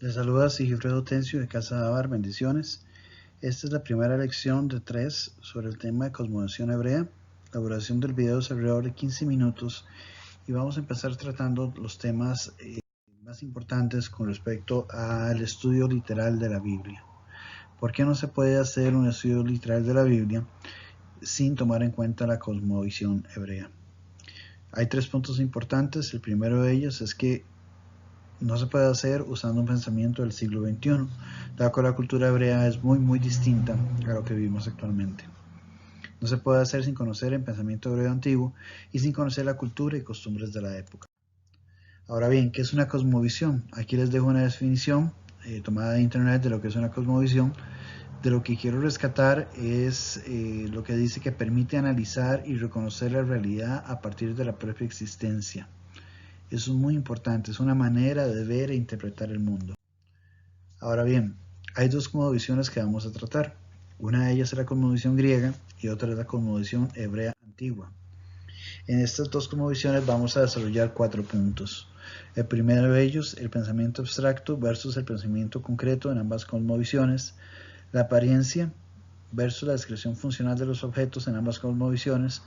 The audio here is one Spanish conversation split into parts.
Les saluda Sigifredo Tencio de Casa de Abar, bendiciones. Esta es la primera lección de 3 sobre el tema de cosmovisión hebrea. La duración del video es alrededor de 15 minutos y vamos a empezar tratando los temas más importantes con respecto al estudio literal de la Biblia. ¿Por qué no se puede hacer un estudio literal de la Biblia sin tomar en cuenta la cosmovisión hebrea? Hay 3 puntos importantes. El primero de ellos es que no se puede hacer usando un pensamiento del siglo XXI, dado que la cultura hebrea es muy distinta a lo que vivimos actualmente. No se puede hacer sin conocer el pensamiento hebreo antiguo y sin conocer la cultura y costumbres de la época. Ahora bien, ¿qué es una cosmovisión? Aquí les dejo una definición tomada de internet de lo que es una cosmovisión. De lo que quiero rescatar es lo que dice que permite analizar y reconocer la realidad a partir de la propia existencia. Eso es muy importante, es una manera de ver e interpretar el mundo. Ahora bien, hay dos cosmovisiones que vamos a tratar. Una de ellas es la cosmovisión griega y otra es la cosmovisión hebrea antigua. En estas dos cosmovisiones vamos a desarrollar 4 puntos. El primero de ellos, el pensamiento abstracto versus el pensamiento concreto en ambas cosmovisiones, la apariencia versus la descripción funcional de los objetos en ambas cosmovisiones,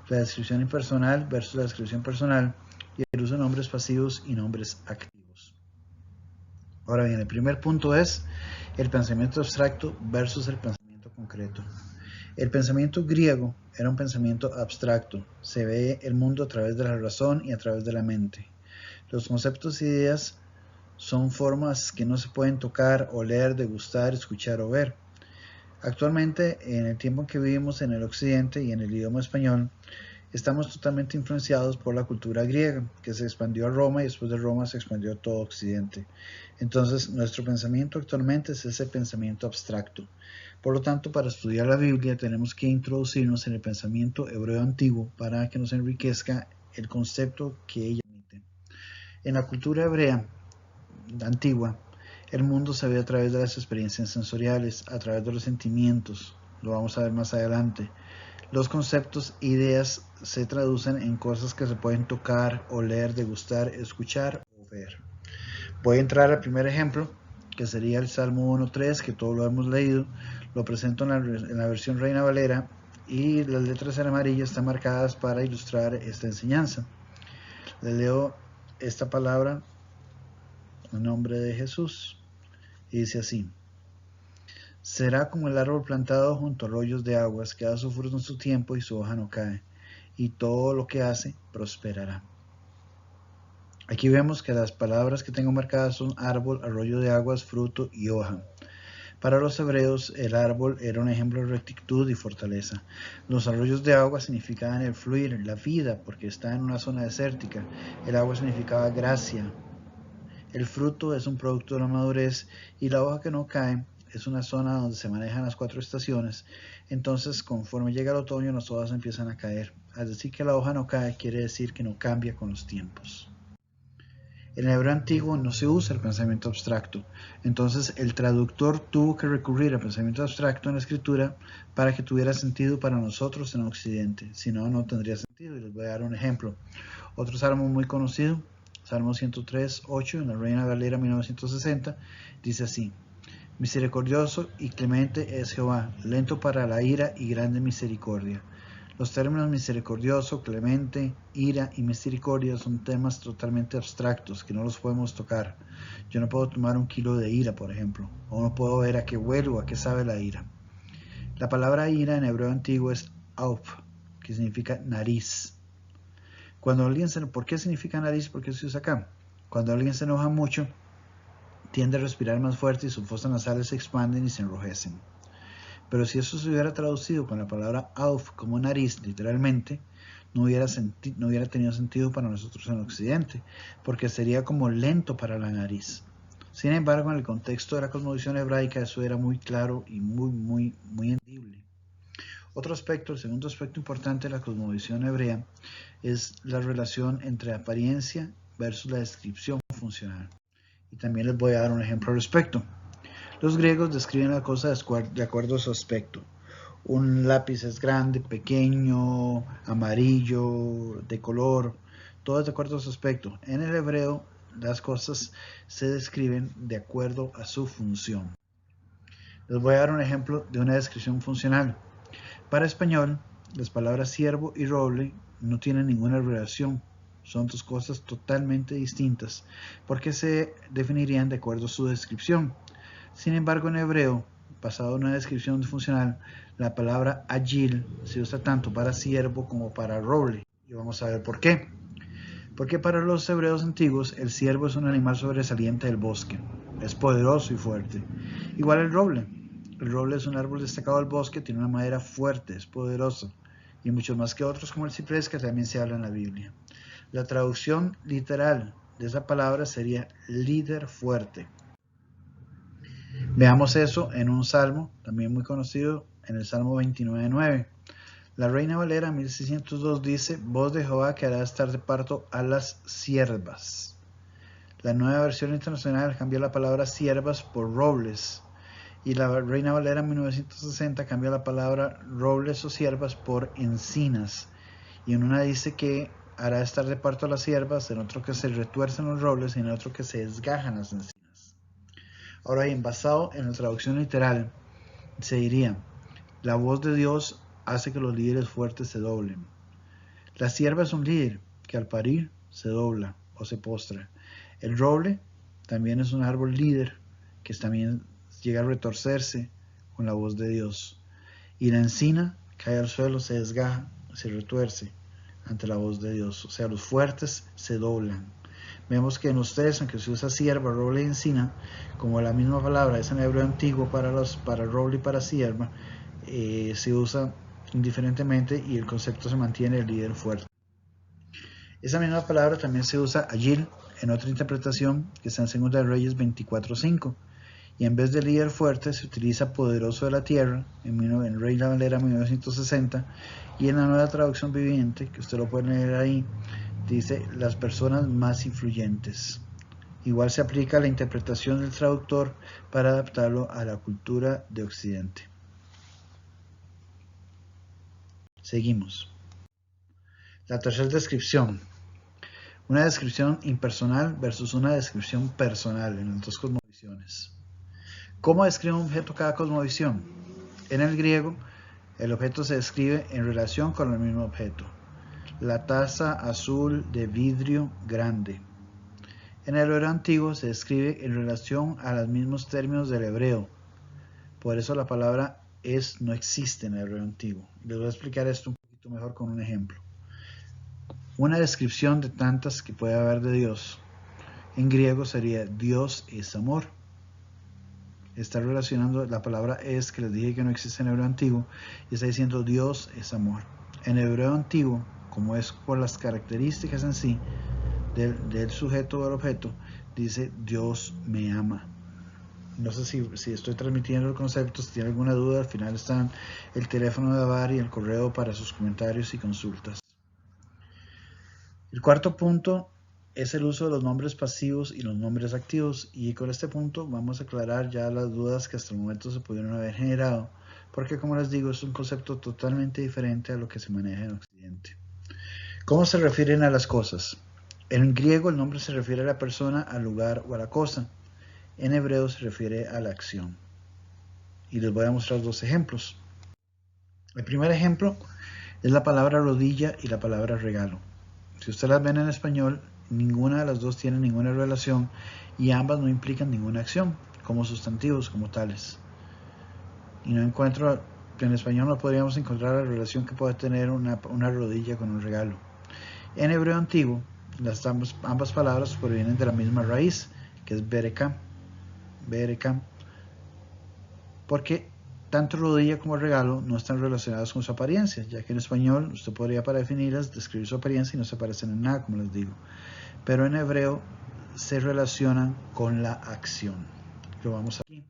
la descripción impersonal versus la descripción personal y el uso de nombres pasivos y nombres activos. Ahora bien, el primer punto es el pensamiento abstracto versus el pensamiento concreto. El pensamiento griego era un pensamiento abstracto, se ve el mundo a través de la razón y a través de la mente. Los conceptos e ideas son formas que no se pueden tocar, oler, degustar, escuchar o ver. Actualmente, en el tiempo en que vivimos en el occidente y en el idioma español, estamos totalmente influenciados por la cultura griega, que se expandió a Roma y después de Roma se expandió a todo Occidente. Entonces, nuestro pensamiento actualmente es ese pensamiento abstracto. Por lo tanto, para estudiar la Biblia tenemos que introducirnos en el pensamiento hebreo antiguo para que nos enriquezca el concepto que ella emite. En la cultura hebrea antigua, el mundo se ve a través de las experiencias sensoriales, a través de los sentimientos, lo vamos a ver más adelante. Los conceptos, ideas, se traducen en cosas que se pueden tocar, oler, degustar, escuchar o ver. Voy a entrar al primer ejemplo, que sería el Salmo 1.3, que todos lo hemos leído. Lo presento en la versión Reina Valera y las letras en amarillo están marcadas para ilustrar esta enseñanza. Le leo esta palabra en nombre de Jesús y dice así: será como el árbol plantado junto a arroyos de aguas, que da su fruto en su tiempo y su hoja no cae, y todo lo que hace prosperará. Aquí vemos que las palabras que tengo marcadas son árbol, arroyo de aguas, fruto y hoja. Para los hebreos, el árbol era un ejemplo de rectitud y fortaleza. Los arroyos de agua significaban el fluir, la vida, porque está en una zona desértica. El agua significaba gracia. El fruto es un producto de la madurez y la hoja que no cae es una zona donde se manejan las 4 estaciones. Entonces, conforme llega el otoño, las hojas empiezan a caer. Al decir que la hoja no cae, quiere decir que no cambia con los tiempos. En el hebreo antiguo no se usa el pensamiento abstracto, entonces el traductor tuvo que recurrir al pensamiento abstracto en la escritura para que tuviera sentido para nosotros en Occidente, si no, no tendría sentido. Y les voy a dar un ejemplo. Otro salmo muy conocido, Salmo 103.8, en la Reina Valera 1960, dice así: misericordioso y clemente es Jehová, lento para la ira y grande misericordia. Los términos misericordioso, clemente, ira y misericordia son temas totalmente abstractos que no los podemos tocar. Yo no puedo tomar 1 kilo de ira, por ejemplo, o no puedo ver a qué huele o a qué sabe la ira. La palabra ira en hebreo antiguo es auf, que significa nariz. Cuando alguien ¿por qué significa nariz? ¿Por qué se usa acá? Cuando alguien se enoja mucho, tiende a respirar más fuerte y sus fosas nasales se expanden y se enrojecen. Pero si eso se hubiera traducido con la palabra auf como nariz, literalmente, no hubiera tenido sentido para nosotros en Occidente, porque sería como lento para la nariz. Sin embargo, en el contexto de la cosmovisión hebraica, eso era muy claro y muy entendible. Otro aspecto, el segundo aspecto importante de la cosmovisión hebrea, es la relación entre apariencia versus la descripción funcional. Y también les voy a dar un ejemplo al respecto. Los griegos describen la cosa de acuerdo a su aspecto. Un lápiz es grande, pequeño, amarillo, de color, todo de acuerdo a su aspecto. En el hebreo las cosas se describen de acuerdo a su función. Les voy a dar un ejemplo de una descripción funcional. Para español, las palabras siervo y roble no tienen ninguna relación. Son dos cosas totalmente distintas porque se definirían de acuerdo a su descripción. Sin embargo, en hebreo, basado en una descripción funcional, la palabra agil se usa tanto para siervo como para roble. Y vamos a ver por qué. Porque para los hebreos antiguos, el ciervo es un animal sobresaliente del bosque. Es poderoso y fuerte. Igual el roble. El roble es un árbol destacado del bosque, tiene una madera fuerte, es poderoso. Y muchos más que otros, como el ciprés, que también se habla en la Biblia. La traducción literal de esa palabra sería líder fuerte. Veamos eso en un salmo, también muy conocido, en el Salmo 29:9. La Reina Valera 1602 dice: voz de Jehová que hará estar de parto a las siervas. La Nueva Versión Internacional cambia la palabra siervas por robles, y la Reina Valera 1960 cambia la palabra robles o siervas por encinas, y en una dice que hará estar de parto a las siervas, en otro que se retuercen los robles y en otro que se desgajan las encinas. Ahora bien, basado en la traducción literal, se diría: la voz de Dios hace que los líderes fuertes se doblen. La sierva es un líder que al parir se dobla o se postra. El roble también es un árbol líder que también llega a retorcerse con la voz de Dios. Y la encina cae al suelo, se desgaja, se retuerce ante la voz de Dios. O sea, los fuertes se doblan. Vemos que en los tres, aunque se usa sierva, roble y encina, como la misma palabra es en hebreo antiguo para roble y para sierva, se usa indiferentemente y el concepto se mantiene el líder fuerte. Esa misma palabra también se usa agil en otra interpretación que está en 2 Reyes 24:5, y en vez de líder fuerte se utiliza poderoso de la tierra en Reina Valera 1960, y en la Nueva Traducción Viviente, que usted lo puede leer ahí, dice las personas más influyentes. Igual se aplica a la interpretación del traductor para adaptarlo a la cultura de Occidente. Seguimos. La tercera descripción. Una descripción impersonal versus una descripción personal en las dos cosmovisiones. ¿Cómo describe un objeto cada cosmovisión? En el griego, el objeto se describe en relación con el mismo objeto. La taza azul de vidrio grande. En el hebreo antiguo se describe en relación a los mismos términos del hebreo. Por eso la palabra es no existe en el hebreo antiguo. Les voy a explicar esto un poquito mejor con un ejemplo. Una descripción de tantas que puede haber de Dios en griego sería Dios es amor. Está relacionando la palabra es, que les dije que no existe en hebreo antiguo, y está diciendo Dios es amor. En hebreo antiguo, como es por las características en sí del sujeto o del objeto, dice Dios me ama. No sé si estoy transmitiendo el concepto. Si tiene alguna duda, al final están el teléfono de Avar y el correo para sus comentarios y consultas. El cuarto punto es el uso de los nombres pasivos y los nombres activos, y con este punto vamos a aclarar ya las dudas que hasta el momento se pudieron haber generado, porque como les digo es un concepto totalmente diferente a lo que se maneja en Occidente. ¿Cómo se refieren a las cosas? En griego el nombre se refiere a la persona, al lugar o a la cosa. En hebreo se refiere a la acción. Y les voy a mostrar dos ejemplos. El primer ejemplo es la palabra rodilla y la palabra regalo. Si ustedes las ven en español, ninguna de las dos tiene ninguna relación y ambas no implican ninguna acción, como sustantivos, como tales. Y no encuentro, en español no podríamos encontrar la relación que puede tener una rodilla con un regalo. En hebreo antiguo, ambas palabras provienen de la misma raíz, que es berekam, porque tanto rodilla como regalo no están relacionados con su apariencia, ya que en español usted podría para definirlas describir su apariencia y no se parecen en nada, como les digo. Pero en hebreo se relacionan con la acción. Lo vamos aquí.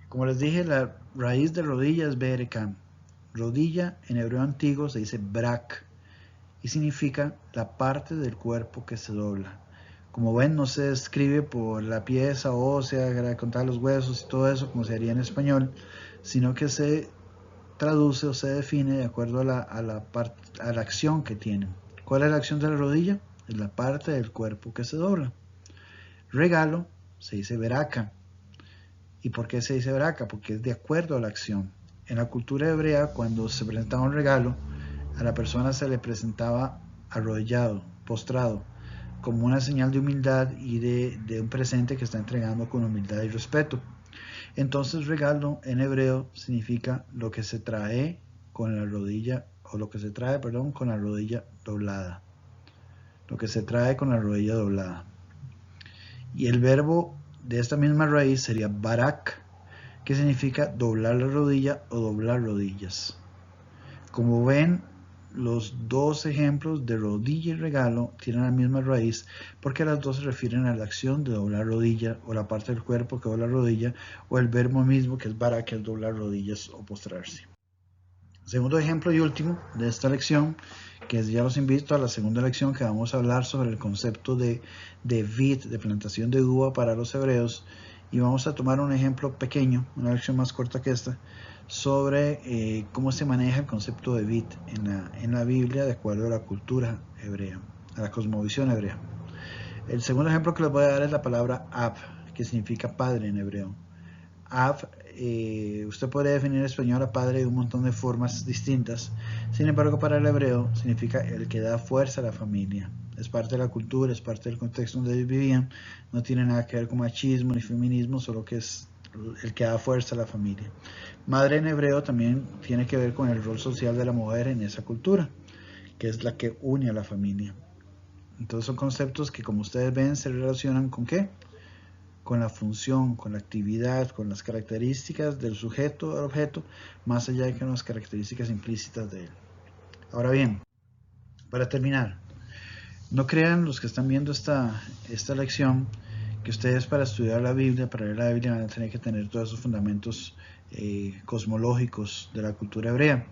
Como les dije, la raíz de rodilla es berekam. Rodilla en hebreo antiguo se dice brak y significa la parte del cuerpo que se dobla. Como ven, no se describe por la pieza ósea, contar los huesos y todo eso como se haría en español, sino que se traduce o se define de acuerdo a la acción que tienen. ¿Cuál es la acción de la rodilla? es la parte del cuerpo que se dobla. Regalo se dice veraca. ¿Y por qué se dice veraca? Porque es de acuerdo a la acción. En la cultura hebrea, cuando se presentaba un regalo, a la persona se le presentaba arrodillado, postrado, como una señal de humildad y de un presente que está entregando con humildad y respeto. Entonces regalo en hebreo significa lo que se trae con la rodilla, o lo que se trae, perdón, con la rodilla doblada. Lo que se trae con la rodilla doblada. Y el verbo de esta misma raíz sería barak, que significa doblar la rodilla o doblar rodillas. Como ven, los dos ejemplos de rodilla y regalo tienen la misma raíz porque las dos se refieren a la acción de doblar rodilla, o la parte del cuerpo que dobla rodilla, o el verbo mismo que es barak, que es doblar rodillas o postrarse. Segundo ejemplo y último de esta lección, que ya los invito a la segunda lección, que vamos a hablar sobre el concepto de vid, de plantación de uva para los hebreos, y vamos a tomar un ejemplo pequeño, una lección más corta que esta, sobre cómo se maneja el concepto de vid en la Biblia de acuerdo a la cultura hebrea, a la cosmovisión hebrea. El segundo ejemplo que les voy a dar es la palabra Ab, que significa padre en hebreo. Ab, usted puede definir en español a padre de un montón de formas distintas. Sin embargo, para el hebreo significa el que da fuerza a la familia. Es parte de la cultura, es parte del contexto donde ellos vivían. No tiene nada que ver con machismo ni feminismo, solo que es el que da fuerza a la familia. Madre en hebreo también tiene que ver con el rol social de la mujer en esa cultura, que es la que une a la familia. Entonces son conceptos que, como ustedes ven, se relacionan con ¿qué? Con la función, con la actividad, con las características del sujeto al objeto, más allá de que las características implícitas de él. Ahora bien, para terminar, no crean los que están viendo esta lección que ustedes, para estudiar la Biblia, para leer la Biblia, van a tener que tener todos esos fundamentos cosmológicos de la cultura hebrea.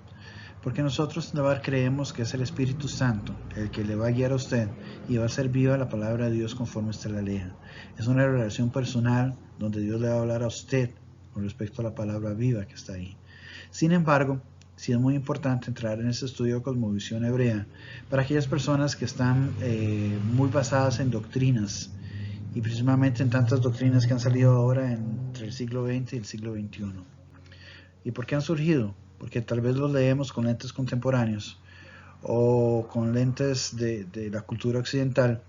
Porque nosotros creemos que es el Espíritu Santo el que le va a guiar a usted y va a hacer viva la palabra de Dios conforme usted la lea. Es una relación personal donde Dios le va a hablar a usted con respecto a la palabra viva que está ahí. Sin embargo, sí es muy importante entrar en este estudio de cosmovisión hebrea para aquellas personas que están muy basadas en doctrinas, y precisamente en tantas doctrinas que han salido ahora entre el siglo XX y el siglo XXI. ¿Y por qué han surgido? Porque tal vez los leemos con lentes contemporáneos o con lentes de la cultura occidental,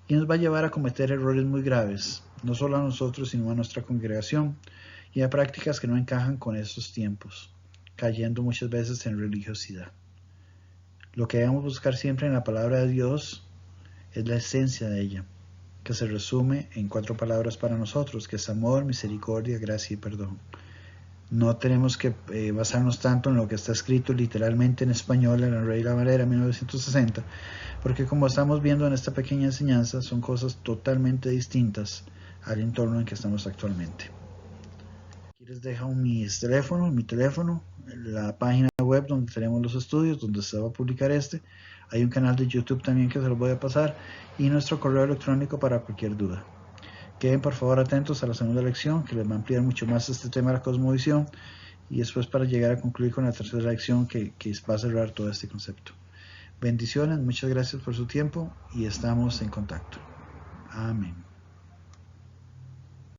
y nos va a llevar a cometer errores muy graves, no solo a nosotros, sino a nuestra congregación, y a prácticas que no encajan con estos tiempos, cayendo muchas veces en religiosidad. Lo que debemos buscar siempre en la palabra de Dios es la esencia de ella, que se resume en 4 palabras para nosotros, que es amor, misericordia, gracia y perdón. No tenemos que basarnos tanto en lo que está escrito literalmente en español en la Reina Valera 1960, porque como estamos viendo en esta pequeña enseñanza, son cosas totalmente distintas al entorno en que estamos actualmente. Aquí les dejo mi teléfono, la página web donde tenemos los estudios, donde se va a publicar hay un canal de YouTube también que se los voy a pasar, y nuestro correo electrónico para cualquier duda. Queden por favor atentos a la segunda lección, que les va a ampliar mucho más este tema de la cosmovisión, y después para llegar a concluir con la tercera lección que va a cerrar todo este concepto. Bendiciones, muchas gracias por su tiempo y estamos en contacto. Amén.